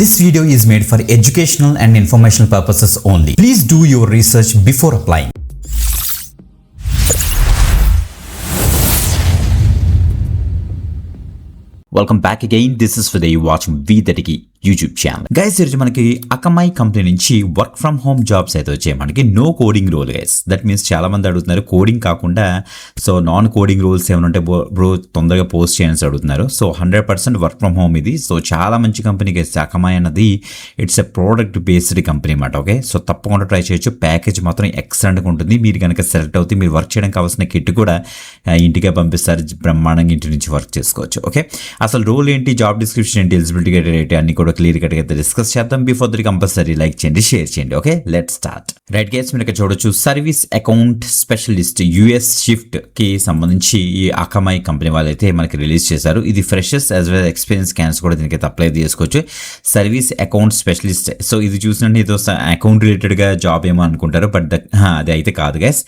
This video is made for educational and informational purposes only. Please do your research before applying. Welcome back again. This is Videy watching V30 YouTube channel. Guys ఈరోజు మనకి Akamai company నుంచి work from home jobs అయితే వచ్చాయి. మనకి no coding role guys. That means చాలా మంది అడుగుతున్నారు coding కాకుండా నాన్ కోడింగ్ రోల్స్ ఏమైనా ఉంటే బ్రో తొందరగా పోస్ట్ చేయని అడుగుతున్నారు. 100% వర్క్ ఫ్రమ్ హోమ్ ఇది. చాలా మంచి కంపెనీ గైస్. అకమై అన్నది it's a product based company అన్నమాట. ఓకే, తప్పకుండా ట్రై చేయొచ్చు. ప్యాకేజ్ మాత్రం ఎక్సలెంట్గా ఉంటుంది. మీరు కనుక సెలెక్ట్ అవుతే మీరు వర్క్ చేయడానికి కావాల్సిన కిట్ కూడా ఇంటికే పంపిస్తారు. బ్రహ్మాండంగా ఇంటి నుంచి వర్క్ చేసుకోవచ్చు. ఓకే, అసలు రోల్ ఏంటి, జాబ్ డిస్క్రిప్షన్ ఏంటి, ఎలిజిబిలిటీ ఏంటి అన్ని కూడా క్లియర్ కట్ అయితే డిస్కస్ చేద్దాం. బిఫోర్ దట్ కంపల్సరీ లైక్ చేయండి, షేర్ చేయండి. Okay, let start. Right guys, మీరు ఇక్కడ చూడొచ్చు service account specialist US shift కి సంబంధించి ఈ అకమై కంపెనీ వాళ్ళైతే మనకి రిలీజ్ చేశారు. ఇది freshers as well experience candidates కూడా దీనికి అప్లై చేసుకోవచ్చు. Service account specialist. ఇది చూసినట్టు ఇది అకౌంట్ రిలేటెడ్ గా జాబ్ ఏమో అనుకుంటారు, బట్ అది అయితే కాదు గైస్.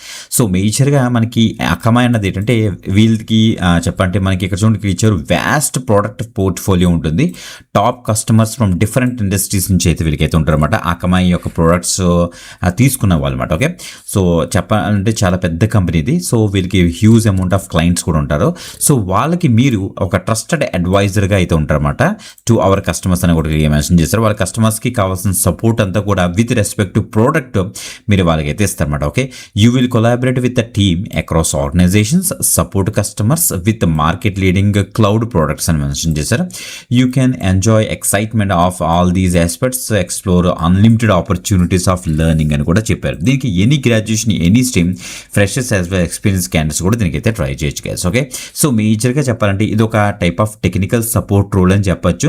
మేజర్ గా మనకి అకమై అన్నది ఏంటంటే వీళ్ళకి చెప్పంటే మనకి ఇక్కడ చూడండి ఇచ్చారు వ్యాస్ట్ ప్రోడక్ట్ పోర్ట్ఫోలియో ఉంటుంది. Top customers from different industries నుంచి అయితే వీళ్ళకైతే ఉంటారు అనమాట. అకమై యొక్క ప్రోడక్ట్స్ తీసుకున్న వాళ్ళు అనమాట. ఓకే, చెప్పాలంటే చాలా పెద్ద కంపెనీ ఇది. వీళ్ళకి హ్యూజ్ అమౌంట్ ఆఫ్ క్లయింట్స్ కూడా ఉంటారు. వాళ్ళకి మీరు ఒక ట్రస్టెడ్ అడ్వైజర్గా అయితే ఉంటారన్నమాట టు అవర్ కస్టమర్స్ అని కూడా మెన్షన్ చేస్తారు. వాళ్ళ కస్టమర్స్కి కావాల్సిన సపోర్ట్ అంతా కూడా విత్ రెస్పెక్ట్ టు ప్రోడక్ట్ మీరు వాళ్ళకి అయితే ఇస్తారన్నమాట. Okay, you will collaborate with the team across organisations, support customers with market leading cloud products అని మెన్షన్ చేశారు. You can enjoy excitement of all these aspects, explore unlimited opportunities of learning అని కూడా చెప్పారు. దీనికి any graduation, any stream, freshers as well experience candidates కూడా దీనికైతే try చేయొచ్చు guys. Okay, మేజర్గా చెప్పాలంటే ఇది ఒక type of technical support role అని చెప్పొచ్చు.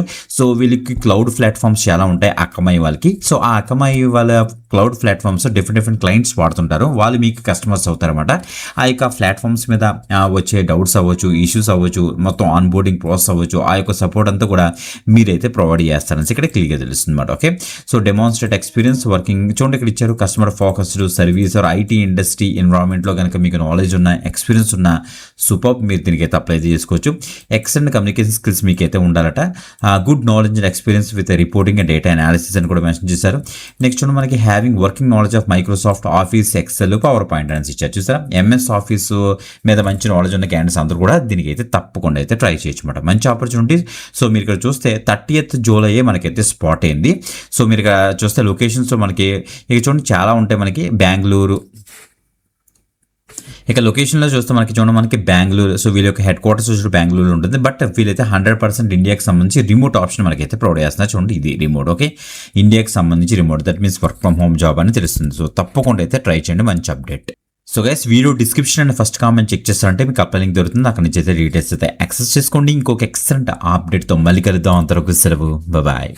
వీళ్ళకి క్లౌడ్ ప్లాట్ఫామ్స్ చాలా ఉంటాయి అకమై వాళ్ళకి. ఆ అకమై వాళ్ళ క్లౌడ్ ప్లాట్ఫామ్స్ డిఫరెంట్ క్లయింట్స్ వాడుతుంటారు. వాళ్ళు మీకు కస్టమర్స్ అవుతారన్నమాట. ఆ యొక్క ప్లాట్ఫామ్స్ మీద వచ్చే డౌట్స్ అవ్వచ్చు, ఇష్యూస్ అవ్వచ్చు, మొత్తం ఆన్ బోర్డింగ్ ప్రాసెస్ అవ్వచ్చు, ఆ యొక్క సపోర్ట్ అంతా కూడా మీరైతే ప్రొవైడ్ చేస్తారని ఇక్కడ క్లియర్గా తెలుస్తుంది అనమాట. Okay, demonstrate experience working. చూడండి ఇక్కడ ఇచ్చారు customer focused service or IT industry ఎన్విరాన్మెంట్లో కనుక మీకు నాలెడ్జ్ ఉన్న, ఎక్స్పీరియన్స్ ఉన్న సూపర్ మీరు దీనికైతే అప్లై చేసుకోవచ్చు. ఎక్సలెంట్ కమ్యూనికేషన్ స్కిల్స్ మీకైతే ఉండాలట. Good knowledge and experience with reporting and data analysis అని కూడా మెన్షన్ చేశారు. నెక్స్ట్ మనకి having working knowledge of Microsoft office, excel, power point అని ఇచ్చారు. చూసారా, ఎంఎస్ ఆఫీస్ మీద మంచి నాలెడ్జ్ ఉన్న క్యాండిడేట్స్ అందరూ కూడా దీనికి అయితే తప్పకుండా అయితే ట్రై చేయొచ్చు అనమాట. మంచి ఆపర్చునిటీస్. మీరు ఇక్కడ చూస్తే 30th జూలై మనకైతే స్పాట్ అయింది. మీరు ఇక్కడ చూస్తే లొకేషన్స్ మనకి ఇక చూడండి చాలా ఉంటాయి. మనకి బెంగళూరు, ఇక లొకేషన్లో చూస్తే మనకి చూడండి మనకి బెంగళూరు. వీళ్ళ యొక్క హెడ్ క్వార్టర్స్ వచ్చి బెంగళూరు ఉంటుంది. బట్ వీళ్ళైతే 100% ఇండియాకి సంబంధించి రిమోట్ ఆప్షన్ మనకైతే ప్రొవైడ్ చేస్తున్నారు. చూడండి ఇది రిమోట్. ఓకే, ఇండియాకి సంబంధించి remote, that means work from home job అని తెలుస్తుంది. తప్పకుండా అయితే ట్రై చేయండి. మంచి update. Guys, video description and first comment check చేస్తారంటే మీకు అప్లై లింక్ దొరుకుతుంది. అక్కడ నుంచి అయితే డీటెయిల్స్ అయితే యాక్సెస్ చేసుకోండి. ఇంకొక ఎక్సలెంట్ అప్డేట్తో మళ్ళీ కలుద్దాం. అంతవరకు సెలవు, బాయ్.